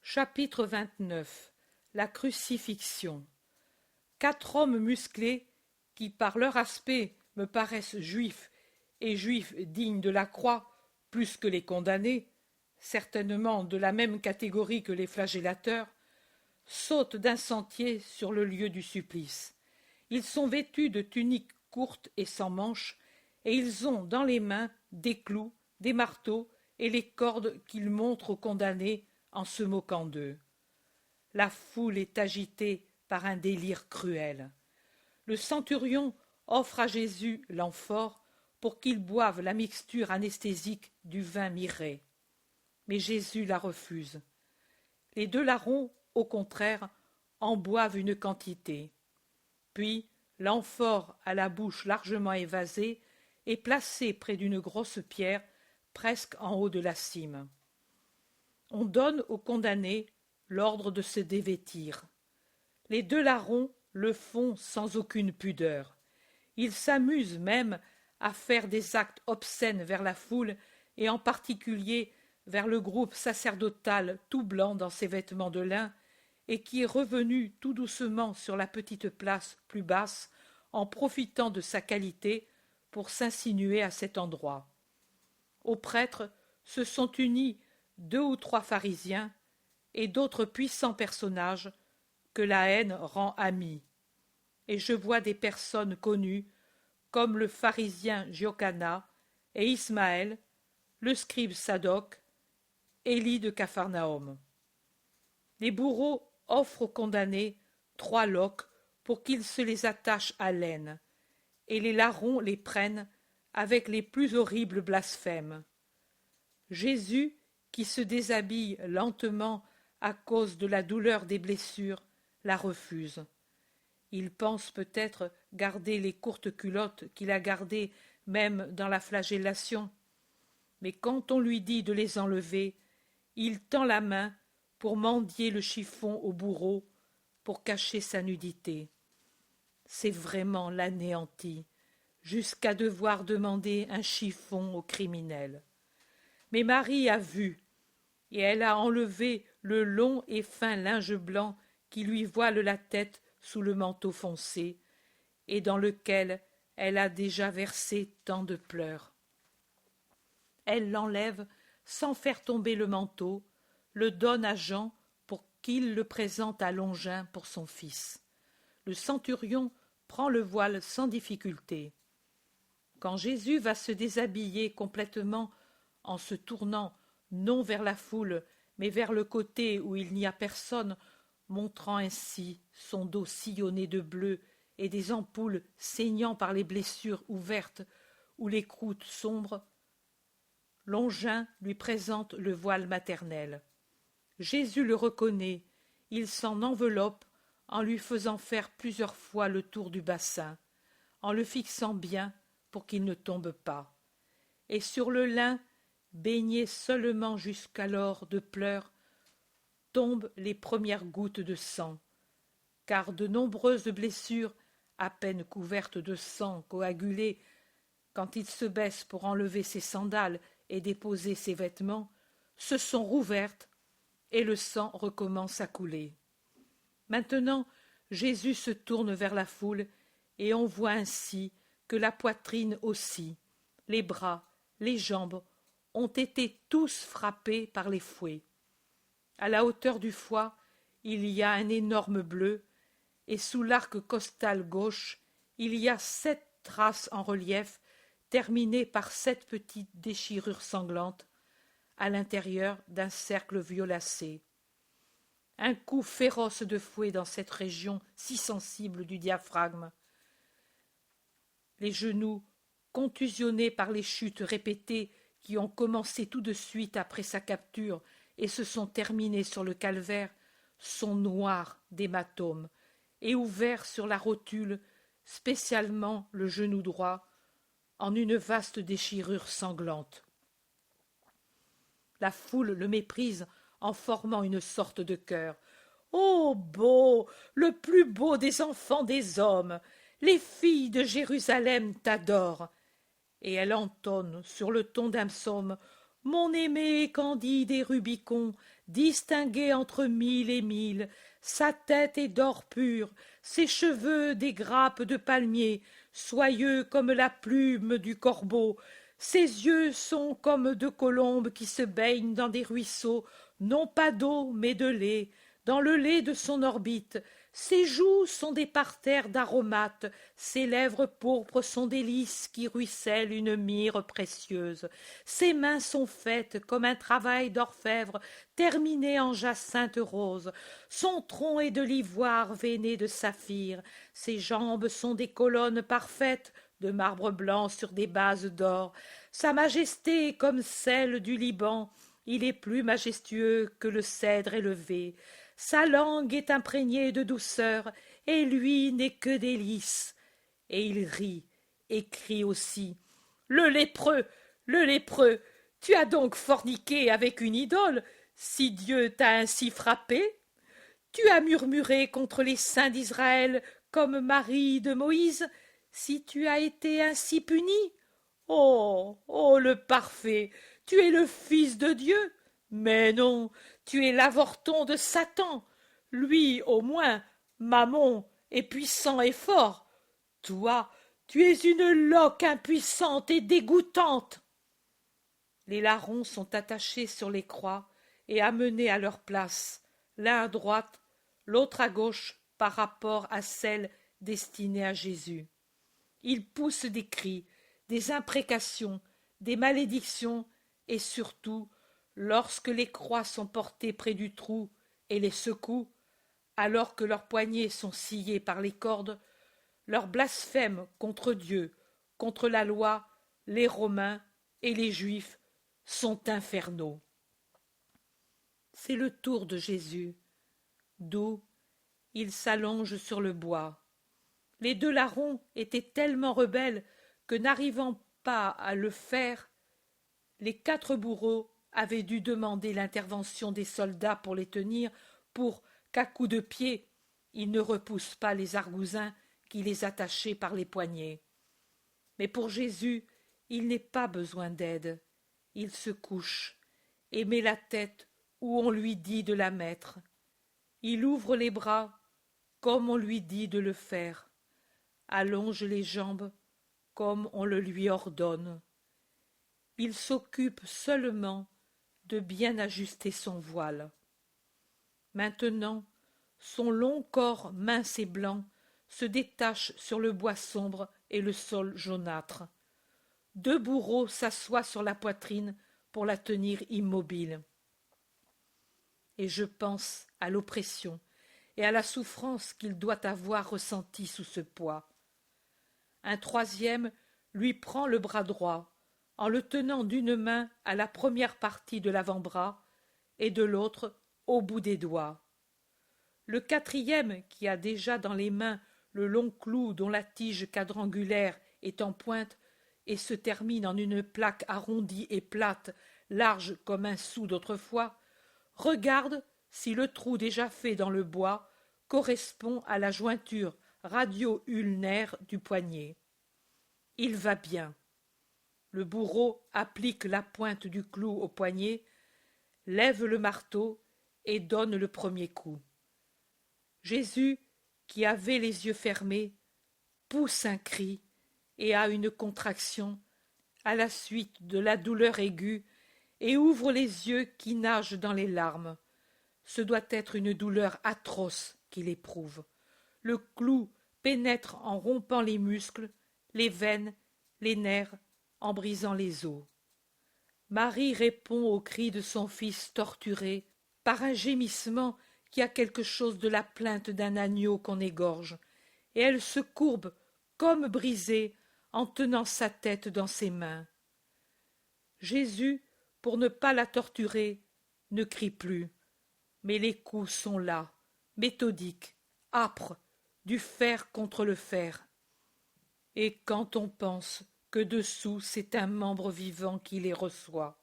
Chapitre 29. La crucifixion. 4 hommes musclés, qui par leur aspect me paraissent juifs, et juifs dignes de la croix plus que les condamnés, certainement de la même catégorie que les flagellateurs, sautent d'un sentier sur le lieu du supplice. Ils sont vêtus de tuniques courtes et sans manches, et ils ont dans les mains des clous, des marteaux et les cordes qu'ils montrent aux condamnés en se moquant d'eux. La foule est agitée par un délire cruel. Le centurion offre à Jésus l'amphore pour qu'il boive la mixture anesthésique du vin mirré. Mais Jésus la refuse. Les 2 larrons, au contraire, en boivent une quantité. Puis, l'amphore à la bouche largement évasée est placé près d'une grosse pierre presque en haut de la cime. On donne aux condamnés l'ordre de se dévêtir. Les 2 larrons le font sans aucune pudeur. Ils s'amusent même à faire des actes obscènes vers la foule et en particulier vers le groupe sacerdotal tout blanc dans ses vêtements de lin et qui est revenu tout doucement sur la petite place plus basse en profitant de sa qualité pour s'insinuer à cet endroit. Aux prêtres se sont unis 2 ou 3 pharisiens et d'autres puissants personnages que la haine rend amis. Et je vois des personnes connues comme le pharisien Jochana et Ismaël, le scribe Sadoc, Élie de Capharnaüm. Les bourreaux offrent aux condamnés 3 loques pour qu'ils se les attachent à l'aine, et les larrons les prennent avec les plus horribles blasphèmes. Jésus, qui se déshabille lentement à cause de la douleur des blessures, la refuse. Il pense peut-être garder les courtes culottes qu'il a gardées même dans la flagellation. Mais quand on lui dit de les enlever, il tend la main pour mendier le chiffon au bourreau, pour cacher sa nudité. C'est vraiment l'anéanti, jusqu'à devoir demander un chiffon au criminel. Mais Marie a vu, et elle a enlevé le long et fin linge blanc qui lui voile la tête sous le manteau foncé, et dans lequel elle a déjà versé tant de pleurs. Elle l'enlève sans faire tomber le manteau, le donne à Jean pour qu'il le présente à Longin pour son fils. Le centurion prend le voile sans difficulté. Quand Jésus va se déshabiller complètement en se tournant non vers la foule, mais vers le côté où il n'y a personne, montrant ainsi son dos sillonné de bleu et des ampoules saignant par les blessures ouvertes ou les croûtes sombres, Longin lui présente le voile maternel. Jésus le reconnaît, il s'en enveloppe en lui faisant faire plusieurs fois le tour du bassin, en le fixant bien pour qu'il ne tombe pas. Et sur le lin, baigné seulement jusqu'alors de pleurs, tombent les premières gouttes de sang, car de nombreuses blessures, à peine couvertes de sang coagulé, quand il se baisse pour enlever ses sandales et déposer ses vêtements, se sont rouvertes et le sang recommence à couler. Maintenant, Jésus se tourne vers la foule et on voit ainsi que la poitrine aussi, les bras, les jambes ont été tous frappés par les fouets. À la hauteur du foie, il y a un énorme bleu, et sous l'arc costal gauche, il y a 7 traces en relief, terminées par 7 petites déchirures sanglantes, à l'intérieur d'un cercle violacé. Un coup féroce de fouet dans cette région si sensible du diaphragme. Les genoux, contusionnés par les chutes répétées qui ont commencé tout de suite après sa capture et se sont terminées sur le calvaire, sont noirs d'hématomes et ouverts sur la rotule, spécialement le genou droit, en une vaste déchirure sanglante. La foule le méprise en formant une sorte de chœur. « Ô beau, le plus beau des enfants des hommes, les filles de Jérusalem t'adorent. » Et elle entonne sur le ton d'un psaume « Mon aimé Candide et Rubicon, distingué entre mille et mille. Sa tête est d'or pur, ses cheveux des grappes de palmier, soyeux comme la plume du corbeau. Ses yeux sont comme deux colombes qui se baignent dans des ruisseaux, non pas d'eau, mais de lait, dans le lait de son orbite. Ses joues sont des parterres d'aromates, ses lèvres pourpres sont des lys qui ruissellent une myrrhe précieuse. Ses mains sont faites comme un travail d'orfèvre, terminé en jacinthe rose. Son tronc est de l'ivoire veiné de saphir. Ses jambes sont des colonnes parfaites, de marbre blanc sur des bases d'or. Sa majesté est comme celle du Liban. Il est plus majestueux que le cèdre élevé. Sa langue est imprégnée de douceur, et lui n'est que délices. Et il rit, et crie aussi. Le lépreux, tu as donc forniqué avec une idole, si Dieu t'a ainsi frappé? Tu as murmuré contre les saints d'Israël comme Marie de Moïse, si tu as été ainsi puni? Oh, oh, le parfait, tu es le Fils de Dieu. Mais non, tu es l'avorton de Satan. Lui, au moins, Mammon, est puissant et fort. Toi, tu es une loque impuissante et dégoûtante. Les larrons sont attachés sur les croix et amenés à leur place, l'un à droite, l'autre à gauche, par rapport à celle destinée à Jésus. Ils poussent des cris, des imprécations, des malédictions, et surtout, lorsque les croix sont portées près du trou et les secouent, alors que leurs poignets sont sciés par les cordes, leurs blasphèmes contre Dieu, contre la loi, les Romains et les Juifs sont infernaux. C'est le tour de Jésus. Doux, il s'allonge sur le bois. Les deux larrons étaient tellement rebelles que, n'arrivant pas à le faire, les 4 bourreaux avaient dû demander l'intervention des soldats pour les tenir, pour qu'à coups de pied, ils ne repoussent pas les argousins qui les attachaient par les poignets. Mais pour Jésus, il n'est pas besoin d'aide. Il se couche et met la tête où on lui dit de la mettre. Il ouvre les bras comme on lui dit de le faire, allonge les jambes comme on le lui ordonne. Il s'occupe seulement de bien ajuster son voile. Maintenant, son long corps mince et blanc se détache sur le bois sombre et le sol jaunâtre. 2 bourreaux s'assoient sur la poitrine pour la tenir immobile. Et je pense à l'oppression et à la souffrance qu'il doit avoir ressentie sous ce poids. Un 3e lui prend le bras droit, en le tenant d'une main à la première partie de l'avant-bras et de l'autre au bout des doigts. Le 4e, qui a déjà dans les mains le long clou dont la tige quadrangulaire est en pointe et se termine en une plaque arrondie et plate, large comme un sou d'autrefois, regarde si le trou déjà fait dans le bois correspond à la jointure radio-ulnaire du poignet. Il va bien. Le bourreau applique la pointe du clou au poignet, lève le marteau et donne le premier coup. Jésus, qui avait les yeux fermés, pousse un cri et a une contraction à la suite de la douleur aiguë et ouvre les yeux qui nagent dans les larmes. Ce doit être une douleur atroce qu'il éprouve. Le clou pénètre en rompant les muscles, les veines, les nerfs, en brisant les os. Marie répond au cri de son fils torturé par un gémissement qui a quelque chose de la plainte d'un agneau qu'on égorge, et elle se courbe comme brisée en tenant sa tête dans ses mains. Jésus, pour ne pas la torturer, ne crie plus, mais les coups sont là, méthodiques, âpres, du fer contre le fer. Et quand on pense que dessous c'est un membre vivant qui les reçoit.